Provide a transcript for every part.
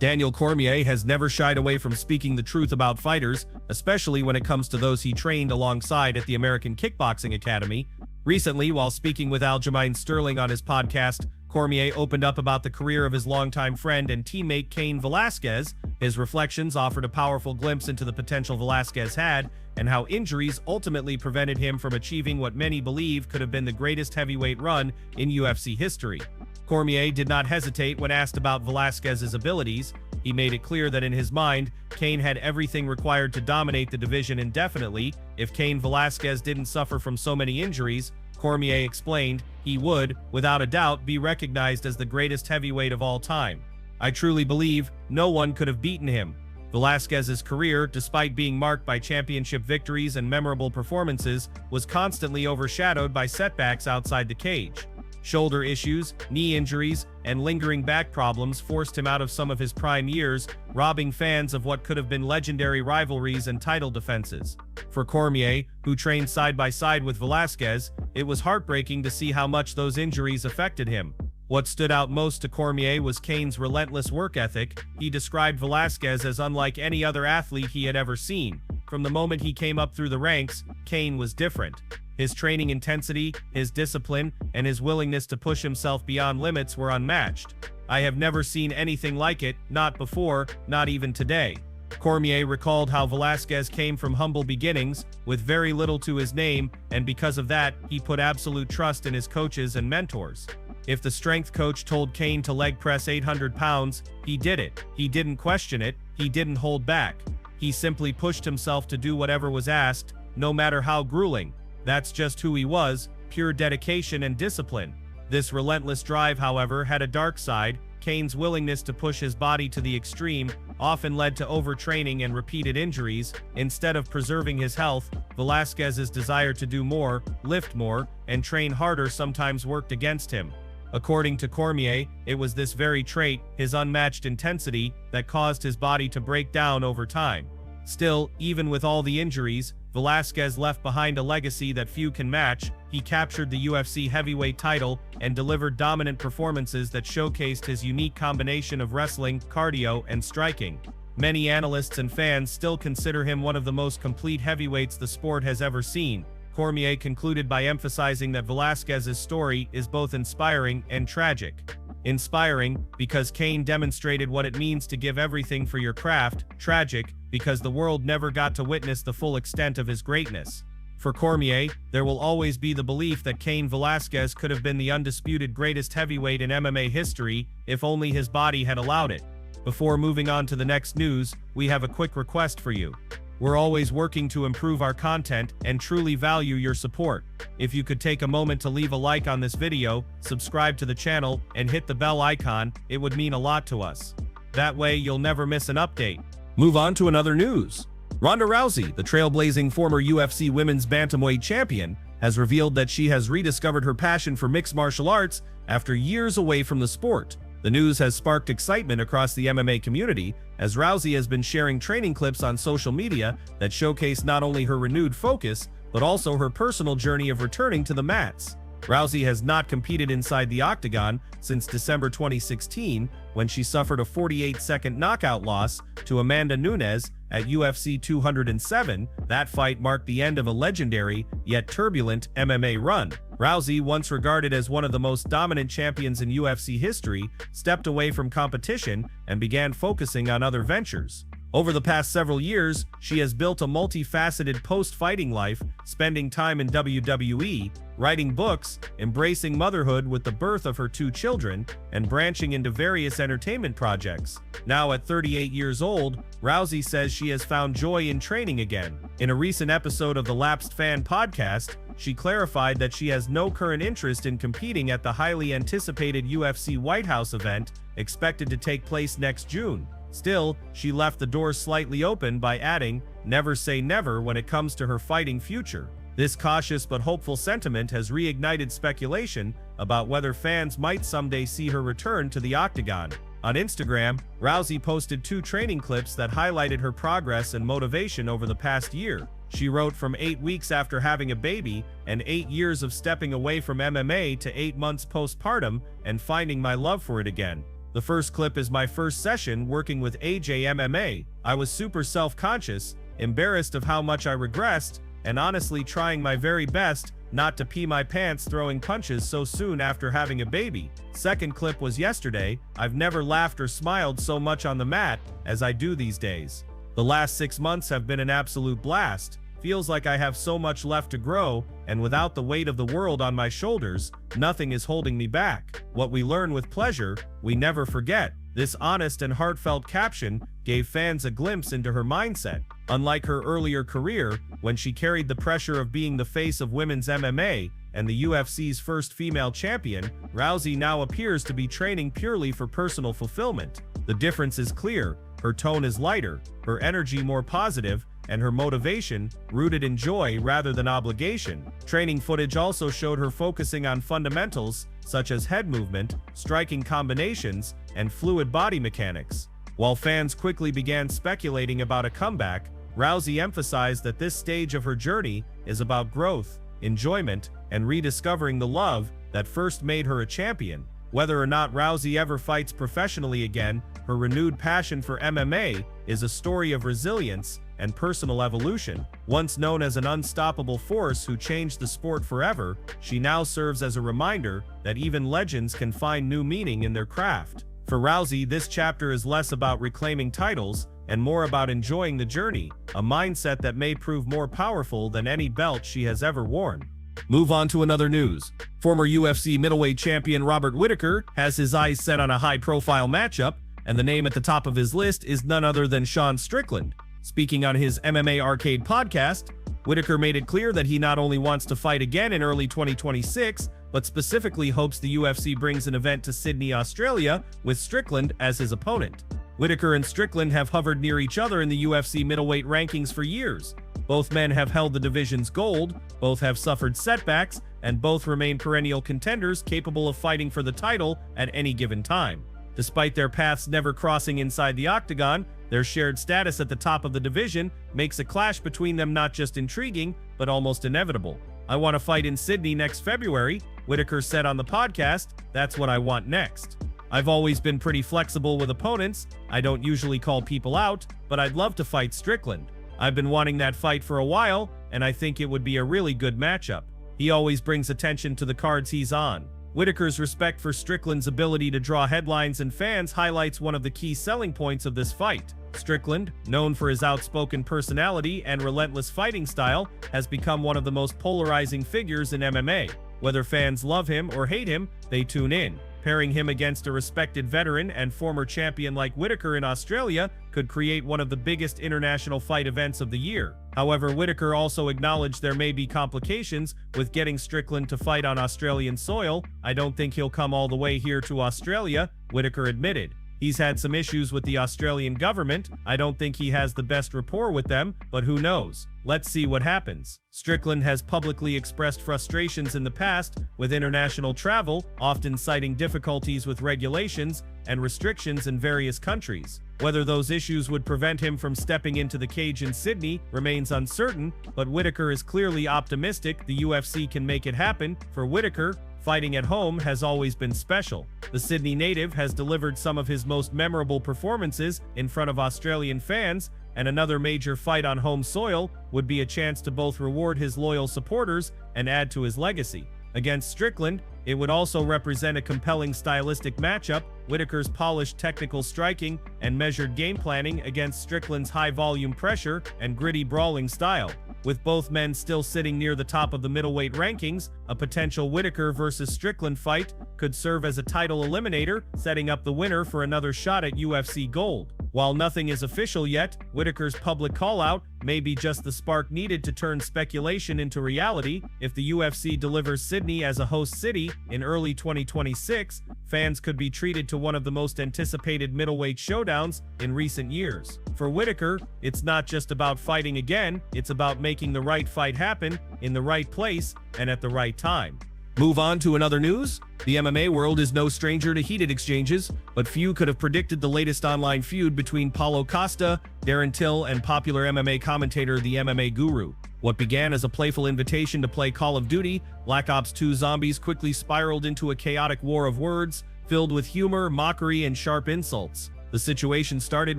Daniel Cormier has never shied away from speaking the truth about fighters, especially when it comes to those he trained alongside at the American Kickboxing Academy. Recently, while speaking with Aljamain Sterling on his podcast, Cormier opened up about the career of his longtime friend and teammate Cain Velasquez. His reflections offered a powerful glimpse into the potential Velasquez had, and how injuries ultimately prevented him from achieving what many believe could have been the greatest heavyweight run in UFC history. Cormier did not hesitate when asked about Velasquez's abilities. He made it clear that in his mind, Cain had everything required to dominate the division indefinitely. If Cain Velasquez didn't suffer from so many injuries, Cormier explained, he would, without a doubt, be recognized as the greatest heavyweight of all time. I truly believe no one could have beaten him. Velasquez's career, despite being marked by championship victories and memorable performances, was constantly overshadowed by setbacks outside the cage. Shoulder issues, knee injuries, and lingering back problems forced him out of some of his prime years, robbing fans of what could have been legendary rivalries and title defenses. For Cormier, who trained side by side with Velasquez, it was heartbreaking to see how much those injuries affected him. What stood out most to Cormier was Cain's relentless work ethic. He described Velasquez as unlike any other athlete he had ever seen. From the moment he came up through the ranks, Cain was different. His training intensity, his discipline, and his willingness to push himself beyond limits were unmatched. I have never seen anything like it, not before, not even today. Cormier recalled how Velasquez came from humble beginnings, with very little to his name, and because of that, he put absolute trust in his coaches and mentors. If the strength coach told Cain to leg press 800 pounds, he did it. He didn't question it, he didn't hold back. He simply pushed himself to do whatever was asked, no matter how grueling. That's just who he was, pure dedication and discipline. This relentless drive, however, had a dark side. Cain's willingness to push his body to the extreme often led to overtraining and repeated injuries. Instead of preserving his health, Velasquez's desire to do more, lift more, and train harder sometimes worked against him. According to Cormier, it was this very trait, his unmatched intensity, that caused his body to break down over time. Still, even with all the injuries, Velasquez left behind a legacy that few can match. He captured the UFC heavyweight title and delivered dominant performances that showcased his unique combination of wrestling, cardio, and striking. Many analysts and fans still consider him one of the most complete heavyweights the sport has ever seen. Cormier concluded by emphasizing that Velasquez's story is both inspiring and tragic. Inspiring, because Cain demonstrated what it means to give everything for your craft. Tragic, because the world never got to witness the full extent of his greatness. For Cormier, there will always be the belief that Cain Velasquez could have been the undisputed greatest heavyweight in MMA history, if only his body had allowed it. Before moving on to the next news, we have a quick request for you. We're always working to improve our content and truly value your support. If you could take a moment to leave a like on this video, subscribe to the channel, and hit the bell icon, it would mean a lot to us. That way you'll never miss an update. Move on to another news. Ronda Rousey, the trailblazing former UFC Women's Bantamweight champion, has revealed that she has rediscovered her passion for mixed martial arts after years away from the sport. The news has sparked excitement across the MMA community, as Rousey has been sharing training clips on social media that showcase not only her renewed focus, but also her personal journey of returning to the mats. Rousey has not competed inside the octagon since December 2016, when she suffered a 48-second knockout loss to Amanda Nunes at UFC 207. That fight marked the end of a legendary, yet turbulent, MMA run. Rousey, once regarded as one of the most dominant champions in UFC history, stepped away from competition and began focusing on other ventures. Over the past several years, she has built a multifaceted post-fighting life, spending time in WWE, writing books, embracing motherhood with the birth of her 2 children, and branching into various entertainment projects. Now at 38 years old, Rousey says she has found joy in training again. In a recent episode of the Lapsed Fan podcast, she clarified that she has no current interest in competing at the highly anticipated UFC White House event, expected to take place next June. Still, she left the door slightly open by adding, "Never say never when it comes to her fighting future." This cautious but hopeful sentiment has reignited speculation about whether fans might someday see her return to the octagon. On Instagram, Rousey posted 2 training clips that highlighted her progress and motivation over the past year. She wrote, "From 8 weeks after having a baby, and 8 years of stepping away from MMA to 8 months postpartum and finding my love for it again. The first clip is my first session working with AJ MMA. I was super self-conscious, embarrassed of how much I regressed, and honestly trying my very best not to pee my pants throwing punches so soon after having a baby. Second clip was yesterday. I've never laughed or smiled so much on the mat as I do these days. The last 6 months have been an absolute blast. Feels like I have so much left to grow, and without the weight of the world on my shoulders, nothing is holding me back. What we learn with pleasure, we never forget. This honest and heartfelt caption gave fans a glimpse into her mindset. Unlike her earlier career, when she carried the pressure of being the face of women's MMA and the UFC's first female champion, Rousey now appears to be training purely for personal fulfillment. The difference is clear. Her tone is lighter, her energy more positive, and her motivation rooted in joy rather than obligation. Training footage also showed her focusing on fundamentals such as head movement, striking combinations, and fluid body mechanics. While fans quickly began speculating about a comeback, Rousey emphasized that this stage of her journey is about growth, enjoyment, and rediscovering the love that first made her a champion. Whether or not Rousey ever fights professionally again, her renewed passion for MMA is a story of resilience and personal evolution. Once known as an unstoppable force who changed the sport forever, she now serves as a reminder that even legends can find new meaning in their craft. For Rousey, this chapter is less about reclaiming titles and more about enjoying the journey, a mindset that may prove more powerful than any belt she has ever worn. Move on to another news. Former UFC middleweight champion Robert Whittaker has his eyes set on a high-profile matchup, and the name at the top of his list is none other than Sean Strickland. Speaking on his MMA Arcade podcast, Whittaker made it clear that he not only wants to fight again in early 2026, but specifically hopes the UFC brings an event to Sydney, Australia, with Strickland as his opponent. Whittaker and Strickland have hovered near each other in the UFC middleweight rankings for years. Both men have held the division's gold, both have suffered setbacks, and both remain perennial contenders capable of fighting for the title at any given time. Despite their paths never crossing inside the octagon, their shared status at the top of the division makes a clash between them not just intriguing, but almost inevitable. "I want to fight in Sydney next February," Whittaker said on the podcast. "That's what I want next. I've always been pretty flexible with opponents. I don't usually call people out, but I'd love to fight Strickland. I've been wanting that fight for a while, and I think it would be a really good matchup. He always brings attention to the cards he's on." Whittaker's respect for Strickland's ability to draw headlines and fans highlights one of the key selling points of this fight. Strickland, known for his outspoken personality and relentless fighting style, has become one of the most polarizing figures in MMA. Whether fans love him or hate him, they tune in. Pairing him against a respected veteran and former champion like Whittaker in Australia could create one of the biggest international fight events of the year. However, Whittaker also acknowledged there may be complications with getting Strickland to fight on Australian soil. "I don't think he'll come all the way here to Australia," Whittaker admitted. "He's had some issues with the Australian government. I don't think he has the best rapport with them, but who knows? Let's see what happens." Strickland has publicly expressed frustrations in the past with international travel, often citing difficulties with regulations and restrictions in various countries. Whether those issues would prevent him from stepping into the cage in Sydney remains uncertain, but Whittaker is clearly optimistic the UFC can make it happen. For Whittaker, fighting at home has always been special. The Sydney native has delivered some of his most memorable performances in front of Australian fans, and another major fight on home soil would be a chance to both reward his loyal supporters and add to his legacy. Against Strickland, it would also represent a compelling stylistic matchup, Whittaker's polished technical striking and measured game planning against Strickland's high-volume pressure and gritty brawling style. With both men still sitting near the top of the middleweight rankings, a potential Whittaker versus Strickland fight could serve as a title eliminator, setting up the winner for another shot at UFC gold. While nothing is official yet, Whittaker's public call-out may be just the spark needed to turn speculation into reality. If the UFC delivers Sydney as a host city in early 2026, fans could be treated to one of the most anticipated middleweight showdowns in recent years. For Whittaker, it's not just about fighting again, it's about making the right fight happen, in the right place, and at the right time. Move on to another news. The MMA world is no stranger to heated exchanges, but few could have predicted the latest online feud between Paulo Costa, Darren and popular MMA commentator the MMA Guru. What began as a playful invitation to play Call of Duty, Black Ops 2 Zombies quickly spiraled into a chaotic war of words, filled with humor, mockery, and sharp insults. The situation started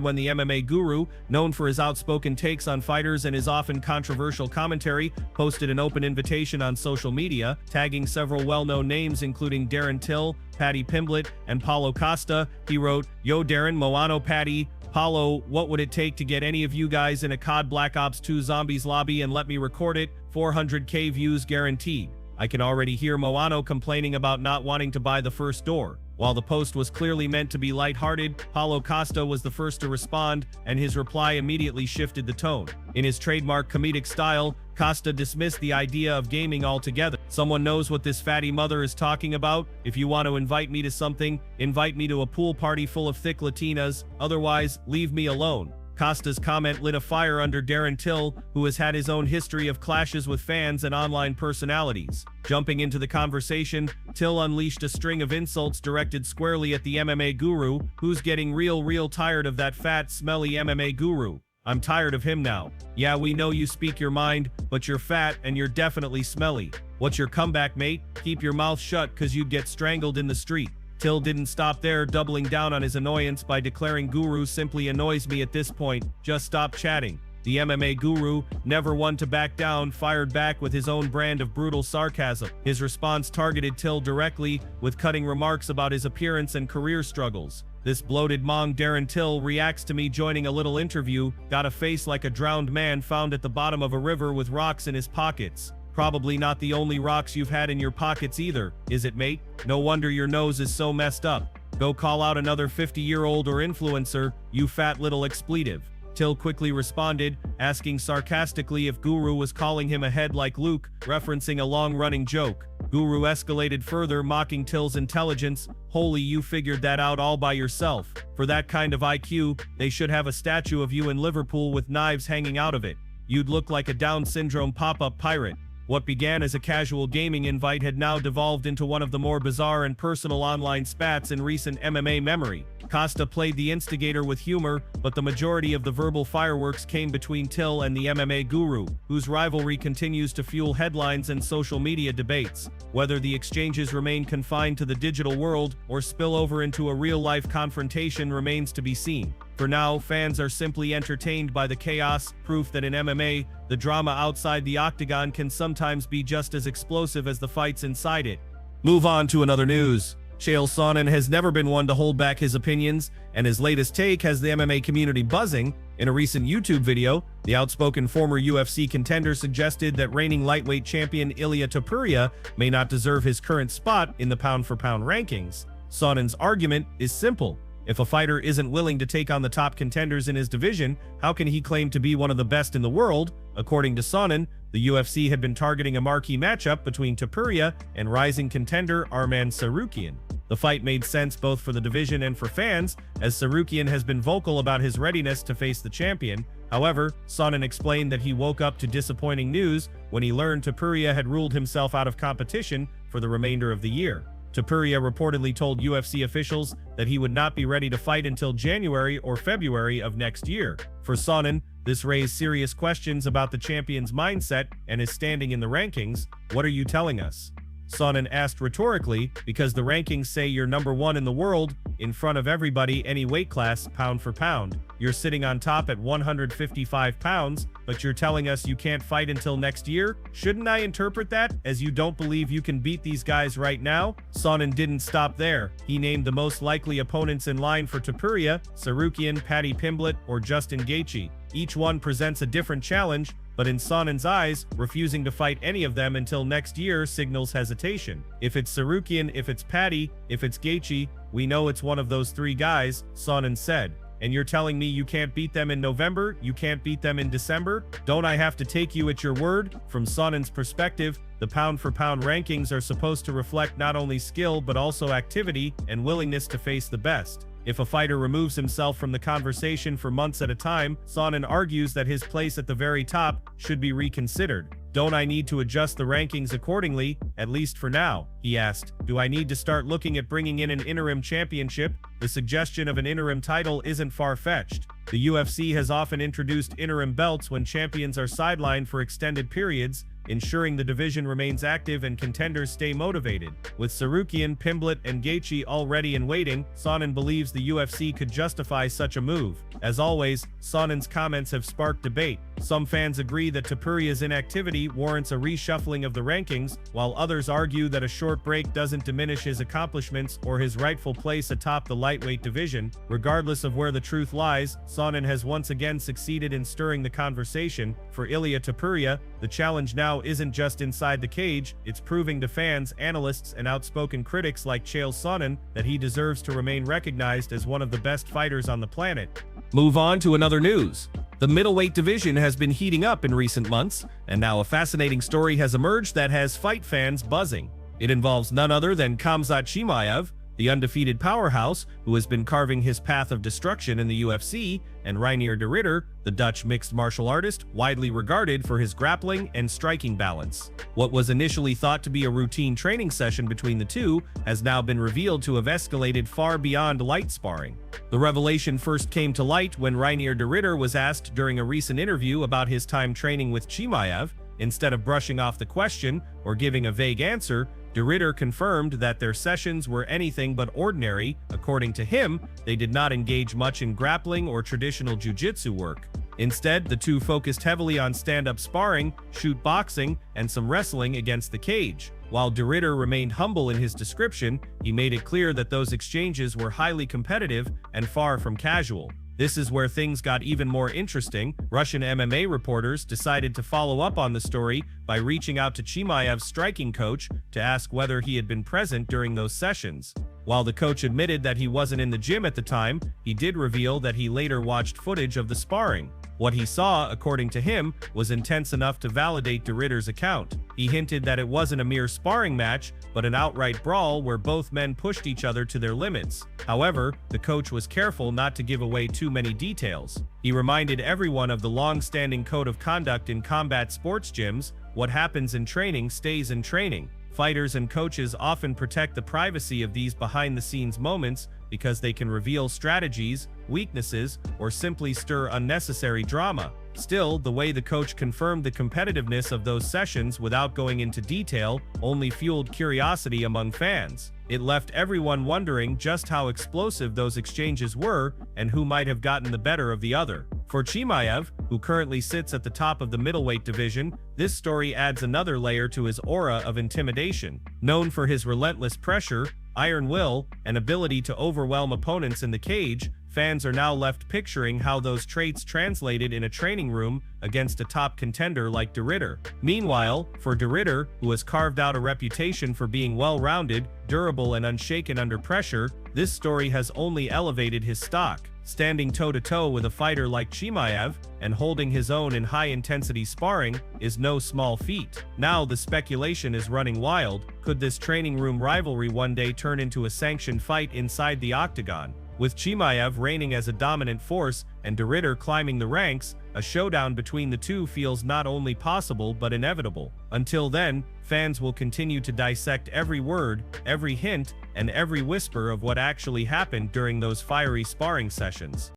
when the MMA guru, known for his outspoken takes on fighters and his often controversial commentary, posted an open invitation on social media, tagging several well-known names including Darren Till, Paddy Pimblett, and Paulo Costa. He wrote, "Yo Darren, Moano Paddy, Paulo, what would it take to get any of you guys in a COD Black Ops 2 Zombies lobby and let me record it? 400k views guaranteed." I can already hear Moano complaining about not wanting to buy the first door. While the post was clearly meant to be lighthearted, Paulo Costa was the first to respond, and his reply immediately shifted the tone. In his trademark comedic style, Costa dismissed the idea of gaming altogether. "Someone knows what this fatty mother is talking about? If you want to invite me to something, invite me to a pool party full of thick Latinas, otherwise, leave me alone." Costa's comment lit a fire under Darren Till, who has had his own history of clashes with fans and online personalities. Jumping into the conversation, Till unleashed a string of insults directed squarely at the MMA guru, who's getting real tired of that fat, smelly MMA guru. "I'm tired of him now. Yeah, we know you speak your mind, but you're fat and you're definitely smelly. What's your comeback, mate? Keep your mouth shut, cause you'd get strangled in the street." Till didn't stop there, doubling down on his annoyance by declaring "Guru simply annoys me at this point, just stop chatting." The MMA guru, never one to back down, fired back with his own brand of brutal sarcasm. His response targeted Till directly, with cutting remarks about his appearance and career struggles. "This bloated mong Darren Till reacts to me joining a little interview, got a face like a drowned man found at the bottom of a river with rocks in his pockets. Probably not the only rocks you've had in your pockets either, is it, mate? No wonder your nose is so messed up. Go call out another 50-year-old or influencer, you fat little expletive." Till quickly responded, asking sarcastically if Guru was calling him a head like Luke, referencing a long-running joke. Guru escalated further, mocking Till's intelligence. "Holy, you figured that out all by yourself. For that kind of IQ, they should have a statue of you in Liverpool with knives hanging out of it. You'd look like a Down syndrome pop-up pirate." What began as a casual gaming invite had now devolved into one of the more bizarre and personal online spats in recent MMA memory. Costa played the instigator with humor, but the majority of the verbal fireworks came between Till and the MMA guru, whose rivalry continues to fuel headlines and social media debates. Whether the exchanges remain confined to the digital world or spill over into a real-life confrontation remains to be seen. For now, fans are simply entertained by the chaos, proof that in MMA, the drama outside the octagon can sometimes be just as explosive as the fights inside it. Move on to another news. Chael Sonnen has never been one to hold back his opinions, and his latest take has the MMA community buzzing. In a recent YouTube video, the outspoken former UFC contender suggested that reigning lightweight champion Ilia Topuria may not deserve his current spot in the pound-for-pound rankings. Sonnen's argument is simple. If a fighter isn't willing to take on the top contenders in his division, how can he claim to be one of the best in the world? According to Sonnen, the UFC had been targeting a marquee matchup between Topuria and rising contender Arman Tsarukyan. The fight made sense both for the division and for fans, as Tsarukyan has been vocal about his readiness to face the champion. However, Sonnen explained that he woke up to disappointing news when he learned Topuria had ruled himself out of competition for the remainder of the year. Topuria reportedly told UFC officials that he would not be ready to fight until January or February of next year. For Sonnen, this raised serious questions about the champion's mindset and his standing in the rankings. "What are you telling us?" Sonnen asked rhetorically, because the rankings say you're number one in the world, in front of everybody any weight class, pound for pound. You're sitting on top at 155 pounds, but you're telling us you can't fight until next year? Shouldn't I interpret that as you don't believe you can beat these guys right now? Sonnen didn't stop there. He named the most likely opponents in line for Topuria: Tsarukyan, Paddy Pimblett, or Justin Gaethje. Each one presents a different challenge, but in Sonnen's eyes, refusing to fight any of them until next year signals hesitation. If it's Tsarukyan, if it's Paddy, if it's Gaethje, we know it's one of those three guys, Sonnen said. And you're telling me you can't beat them in November, you can't beat them in December? Don't I have to take you at your word? From Sonnen's perspective, the pound-for-pound rankings are supposed to reflect not only skill but also activity and willingness to face the best. If a fighter removes himself from the conversation for months at a time, Sonnen argues that his place at the very top should be reconsidered. Don't I need to adjust the rankings accordingly, at least for now? He asked. Do I need to start looking at bringing in an interim championship? The suggestion of an interim title isn't far-fetched. The UFC has often introduced interim belts when champions are sidelined for extended periods, ensuring the division remains active and contenders stay motivated. With Sarukian, Pimblett, and Gaethje already in waiting, Sonnen believes the UFC could justify such a move. As always, Sonnen's comments have sparked debate. Some fans agree that Topuria's inactivity warrants a reshuffling of the rankings, while others argue that a short break doesn't diminish his accomplishments or his rightful place atop the lightweight division. Regardless of where the truth lies, Sonnen has once again succeeded in stirring the conversation. For Ilia Topuria, the challenge now isn't just inside the cage, it's proving to fans, analysts, and outspoken critics like Chael Sonnen that he deserves to remain recognized as one of the best fighters on the planet. Move on to another news. The middleweight division has been heating up in recent months, and now a fascinating story has emerged that has fight fans buzzing. It involves none other than Khamzat Chimaev, the undefeated powerhouse who has been carving his path of destruction in the UFC, and Reinier de Ridder, the Dutch mixed martial artist widely regarded for his grappling and striking balance. What was initially thought to be a routine training session between the two has now been revealed to have escalated far beyond light sparring. The revelation first came to light when Reinier de Ridder was asked during a recent interview about his time training with Chimaev. Instead of brushing off the question or giving a vague answer, de Ridder confirmed that their sessions were anything but ordinary. According to him, they did not engage much in grappling or traditional jiu-jitsu work. Instead, the two focused heavily on stand-up sparring, shoot boxing, and some wrestling against the cage. While de Ridder remained humble in his description, he made it clear that those exchanges were highly competitive and far from casual. This is where things got even more interesting. Russian MMA reporters decided to follow up on the story by reaching out to Chimaev's striking coach to ask whether he had been present during those sessions. While the coach admitted that he wasn't in the gym at the time, he did reveal that he later watched footage of the sparring. What he saw, according to him, was intense enough to validate de Ridder's account. He hinted that it wasn't a mere sparring match, but an outright brawl where both men pushed each other to their limits. However, the coach was careful not to give away too many details. He reminded everyone of the long-standing code of conduct in combat sports gyms: what happens in training stays in training. Fighters and coaches often protect the privacy of these behind-the-scenes moments because they can reveal strategies, weaknesses, or simply stir unnecessary drama. Still, the way the coach confirmed the competitiveness of those sessions without going into detail only fueled curiosity among fans. It left everyone wondering just how explosive those exchanges were and who might have gotten the better of the other. For Chimaev, who currently sits at the top of the middleweight division, this story adds another layer to his aura of intimidation. Known for his relentless pressure, iron will, and ability to overwhelm opponents in the cage, fans are now left picturing how those traits translated in a training room against a top contender like de Ridder. Meanwhile, for de Ridder, who has carved out a reputation for being well-rounded, durable, and unshaken under pressure, this story has only elevated his stock. Standing toe-to-toe with a fighter like Chimaev and holding his own in high-intensity sparring is no small feat. Now the speculation is running wild. Could this training room rivalry one day turn into a sanctioned fight inside the octagon? With Chimaev reigning as a dominant force and de Ridder climbing the ranks, a showdown between the two feels not only possible but inevitable. Until then, fans will continue to dissect every word, every hint, and every whisper of what actually happened during those fiery sparring sessions.